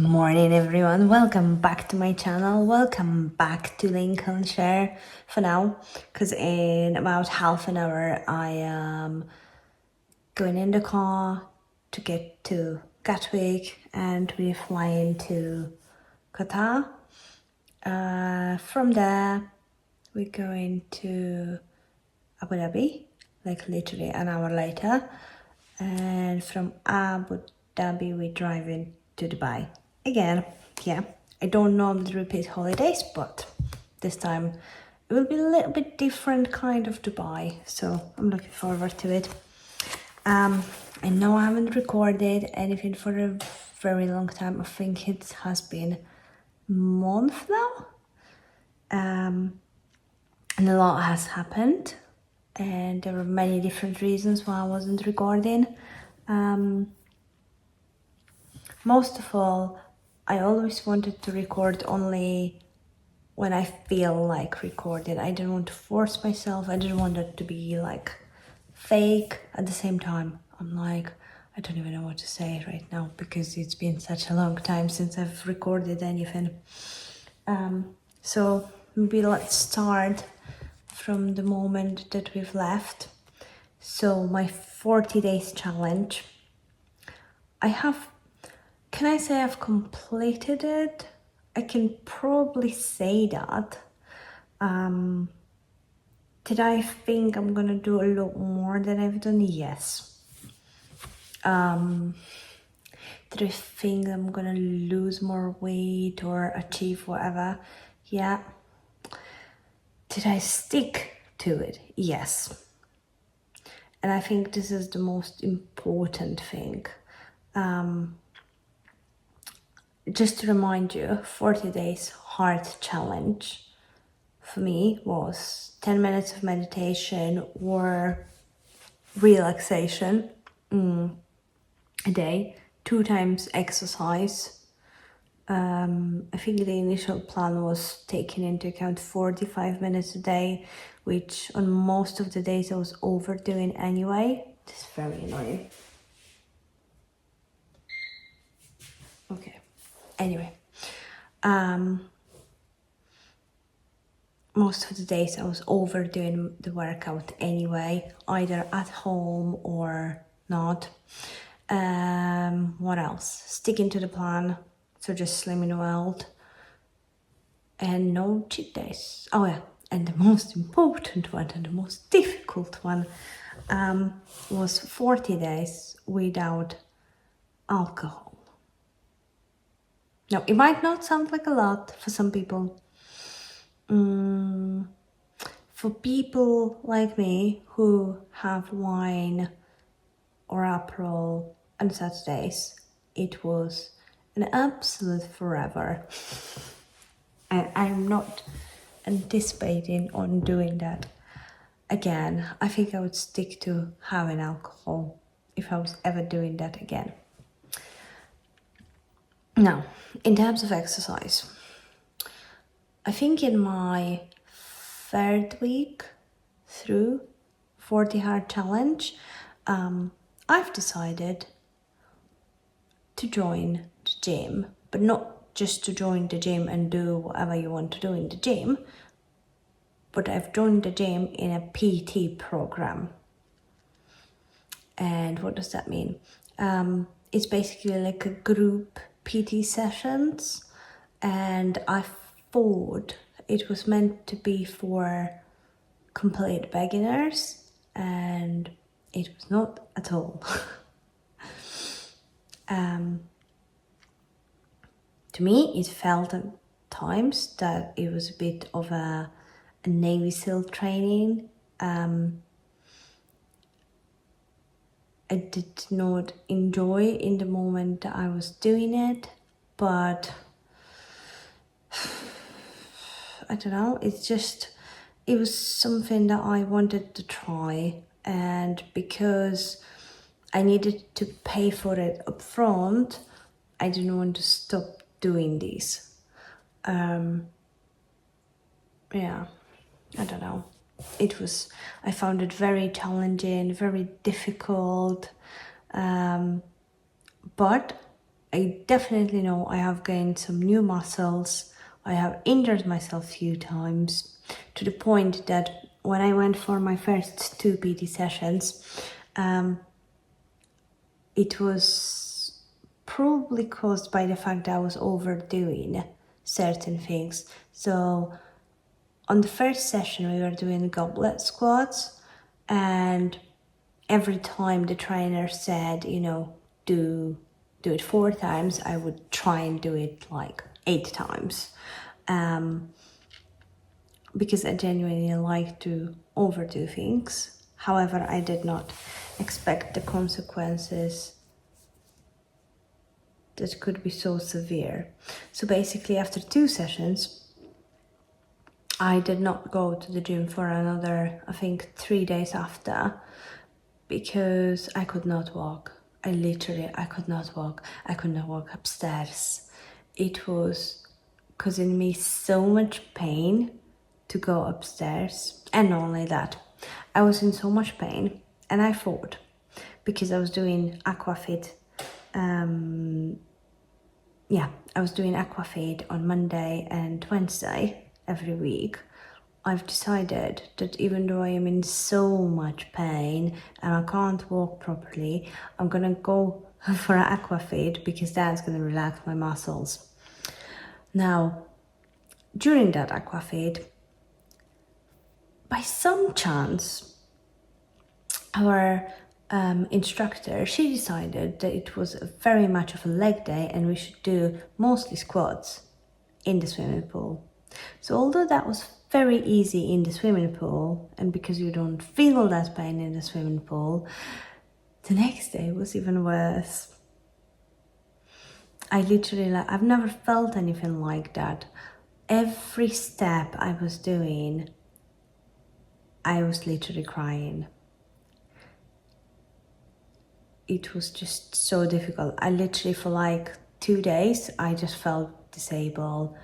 Morning everyone, welcome back to my channel, welcome back to Lincolnshire for now, because in about half an hour I am going in the car to get to Gatwick and we're flying to Qatar. From there we're going to Abu Dhabi, like literally an hour later, and from Abu Dhabi we're driving to Dubai again. Yeah, I don't normally repeat holidays, but this time it will be a little bit different kind of Dubai, so I'm looking forward to it. I know I haven't recorded anything for a very long time. I think it has been a month now, and a lot has happened, and there were many different reasons why I wasn't recording. Most of all, I always wanted to record only when I feel like recording. I didn't want to force myself. I didn't want it to be like fake. At the same time, I'm like, I don't even know what to say right now because it's been such a long time since I've recorded anything. So maybe let's start from the moment that we've left. So my 40 days challenge, can I say I've completed it? I can probably say that. Did I think I'm gonna do a lot more than I've done? Yes. Did I think I'm gonna lose more weight or achieve whatever? Yeah. Did I stick to it? Yes. And I think this is the most important thing. Just to remind you, 40 days heart challenge for me was 10 minutes of meditation or relaxation a day, 2 times exercise. I think the initial plan was taking into account 45 minutes a day, which on most of the days I was overdoing anyway. This is very annoying. Okay. Anyway, most of the days I was overdoing the workout anyway, either at home or not. What else? Sticking to the plan, so just slimming well, and no cheat days. Oh yeah, and the most important one and the most difficult one was 40 days without alcohol. Now, it might not sound like a lot for some people. For people like me who have wine or Aperol on Saturdays, it was an absolute forever. And I'm not anticipating on doing that again. I think I would stick to having alcohol if I was ever doing that again. Now, in terms of exercise, I think in my 3rd week through 40 hard challenge, I've decided to join the gym, but not just to join the gym and do whatever you want to do in the gym, but I've joined the gym in a PT program. And what does that mean? It's basically like a group PT sessions, and I thought it was meant to be for complete beginners, and it was not at all. To me, it felt at times that it was a bit of a Navy SEAL training. I did not enjoy in the moment that I was doing it, but I don't know, it was something that I wanted to try, and because I needed to pay for it up front, I didn't want to stop doing this. Yeah, I don't know. I found it very challenging, very difficult, but I definitely know I have gained some new muscles. I have injured myself a few times to the point that when I went for my first 2 PT sessions, it was probably caused by the fact that I was overdoing certain things. So on the first session, we were doing goblet squats, and every time the trainer said, do it 4 times, I would try and do it like 8 times. Because I genuinely like to overdo things. However, I did not expect the consequences that could be so severe. So basically, after 2 sessions, I did not go to the gym for another, I think, 3 days after, because I could not walk. I could not walk. I could not walk upstairs. It was causing me so much pain to go upstairs. And not only that, I was in so much pain, and I thought, because I was doing aquafit, I was doing aquafit on Monday and Wednesday every week. I've decided that even though I am in so much pain and I can't walk properly, I'm gonna go for an aquafit because that's gonna relax my muscles. Now, during that aquafit, by some chance, our instructor, she decided that it was very much of a leg day and we should do mostly squats in the swimming pool. So although that was very easy in the swimming pool, and because you don't feel that pain in the swimming pool, the next day was even worse. I've never felt anything like that. Every step I was doing, I was literally crying. It was just so difficult. I literally, for like 2 days, I just felt disabled.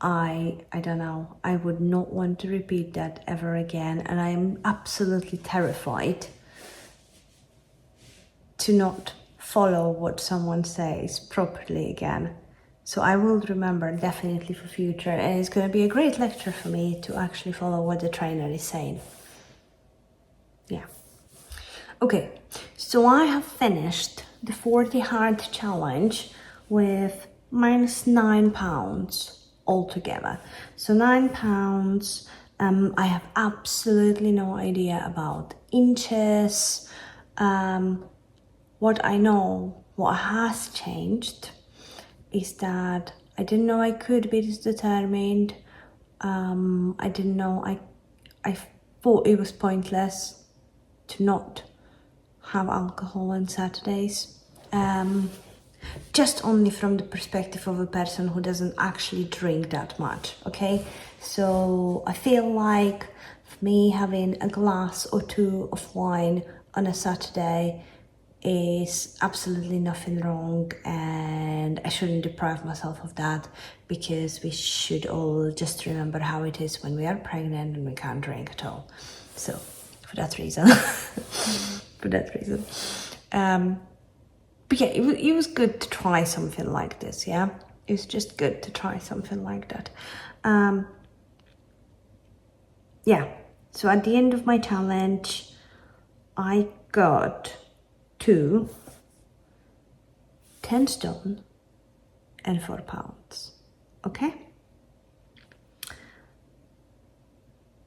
I don't know. I would not want to repeat that ever again. And I am absolutely terrified to not follow what someone says properly again. So I will remember definitely for future. And it's going to be a great lecture for me to actually follow what the trainer is saying. Yeah. Okay, so I have finished the 40 hard challenge with -9 pounds altogether. So 9 pounds, I have absolutely no idea about inches. What I know, what has changed, is that I didn't know I could be this determined. I didn't know, I thought it was pointless to not have alcohol on Saturdays. Just only from the perspective of a person who doesn't actually drink that much, okay? So I feel like for me, having a glass or 2 of wine on a Saturday is absolutely nothing wrong, and I shouldn't deprive myself of that, because we should all just remember how it is when we are pregnant and we can't drink at all. So for that reason, but yeah, it was good to try something like this. Yeah, it was just good to try something like that. Yeah, so at the end of my challenge, I got to 10 stone and 4 pounds. Okay.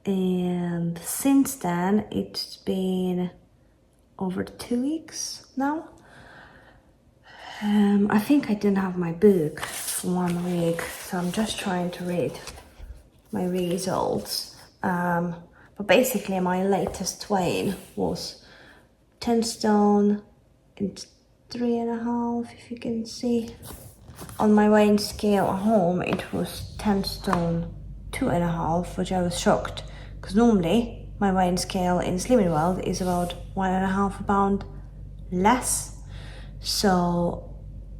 And since then, it's been over 2 weeks now. I think I didn't have my book for 1 week, so I'm just trying to read my results. But basically, my latest weight was 10 stone and 3.5, if you can see. On my weighing scale at home, it was 10 stone 2.5, which I was shocked, because normally my weighing scale in Slimming World is about 1.5 pound less. So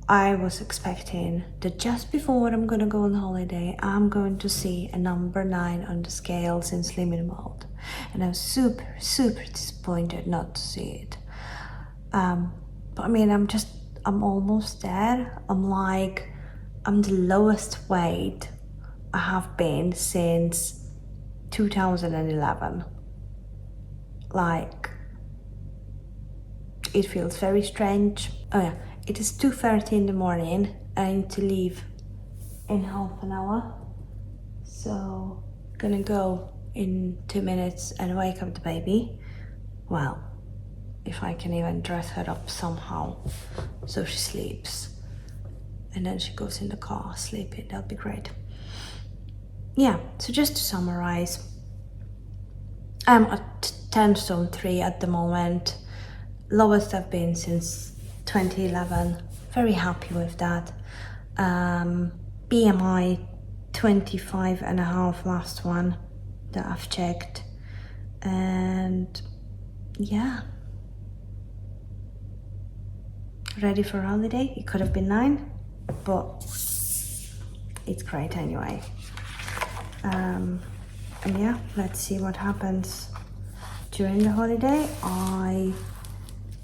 I was expecting that just before I'm gonna go on holiday, I'm going to see a number 9 on the scales in Slimming World, and I was super disappointed not to see it. But I mean, I'm almost there. I'm the lowest weight I have been since 2011. Like, it feels very strange. Oh yeah, it is 2:30 in the morning. I need to leave in half an hour. So, gonna go in 2 minutes and wake up the baby. Well, if I can even dress her up somehow so she sleeps. And then she goes in the car sleeping, that'll be great. Yeah, so just to summarize, I'm at 10 stone 3 at the moment. Lowest I've been since 2011. Very happy with that. BMI 25.5 last one that I've checked. And yeah. Ready for holiday. It could have been 9, but it's great anyway. And yeah, let's see what happens during the holiday. I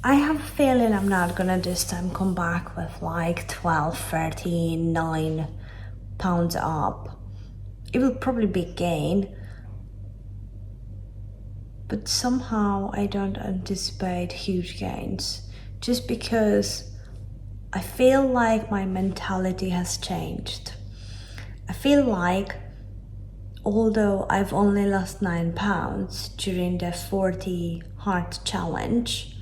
have a feeling I'm not gonna this time come back with like 12, 13, 9 pounds up. It will probably be a gain, but somehow I don't anticipate huge gains, just because I feel like my mentality has changed. I feel like although I've only lost 9 pounds during the 40 hard challenge,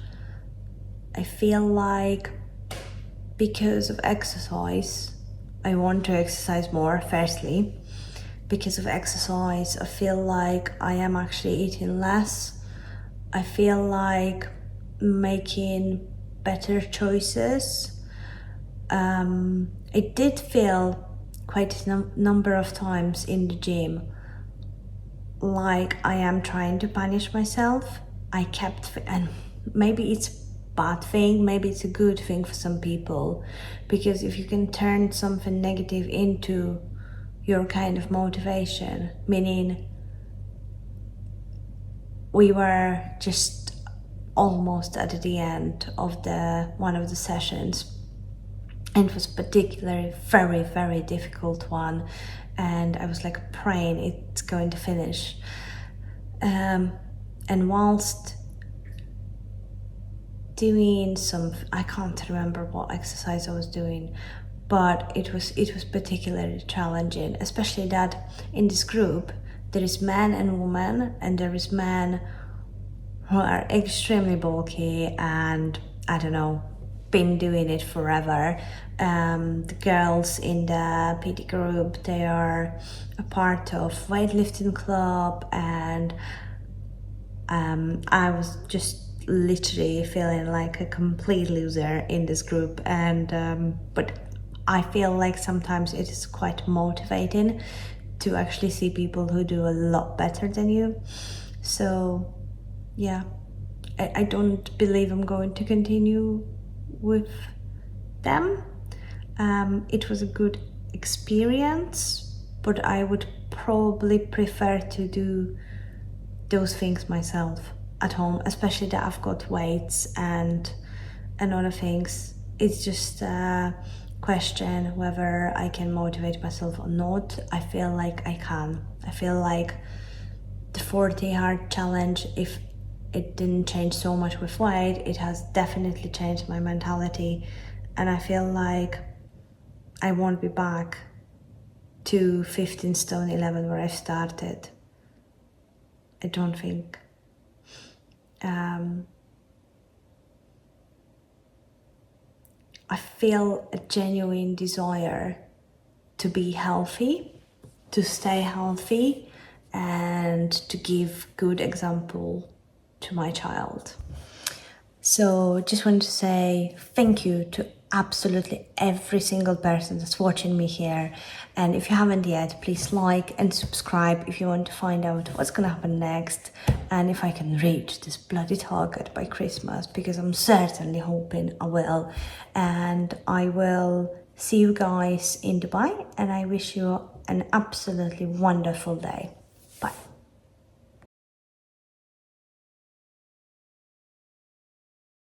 I feel like because of exercise, I want to exercise more, firstly. Because of exercise, I feel like I am actually eating less. I feel like making better choices. I did feel quite a number of times in the gym like I am trying to punish myself. And maybe it's a bad thing, maybe it's a good thing for some people, because if you can turn something negative into your kind of motivation, meaning we were just almost at the end of one of the sessions, and it was particularly very, very difficult one, and I was like praying it's going to finish. And whilst doing I can't remember what exercise I was doing, but it was particularly challenging, especially that in this group there is man and woman, and there is men who are extremely bulky and, I don't know, been doing it forever. The girls in the PT group, they are a part of weightlifting club, and I was just literally feeling like a complete loser in this group. And but I feel like sometimes it is quite motivating to actually see people who do a lot better than you. So yeah, I don't believe I'm going to continue with them. It was a good experience, but I would probably prefer to do those things myself at home, especially that I've got weights and other things. It's just a question whether I can motivate myself or not. I feel like I can. I feel like the 40 hard challenge, if it didn't change so much with weight, it has definitely changed my mentality, and I feel like I won't be back to 15 stone 11 where I started. I don't think. I feel a genuine desire to be healthy, to stay healthy, and to give good example to my child. So just want to say thank you to absolutely every single person that's watching me here. And if you haven't yet, please like and subscribe if you want to find out what's gonna happen next, and if I can reach this bloody target by Christmas, because I'm certainly hoping I will. And I will see you guys in Dubai, and I wish you an absolutely wonderful day.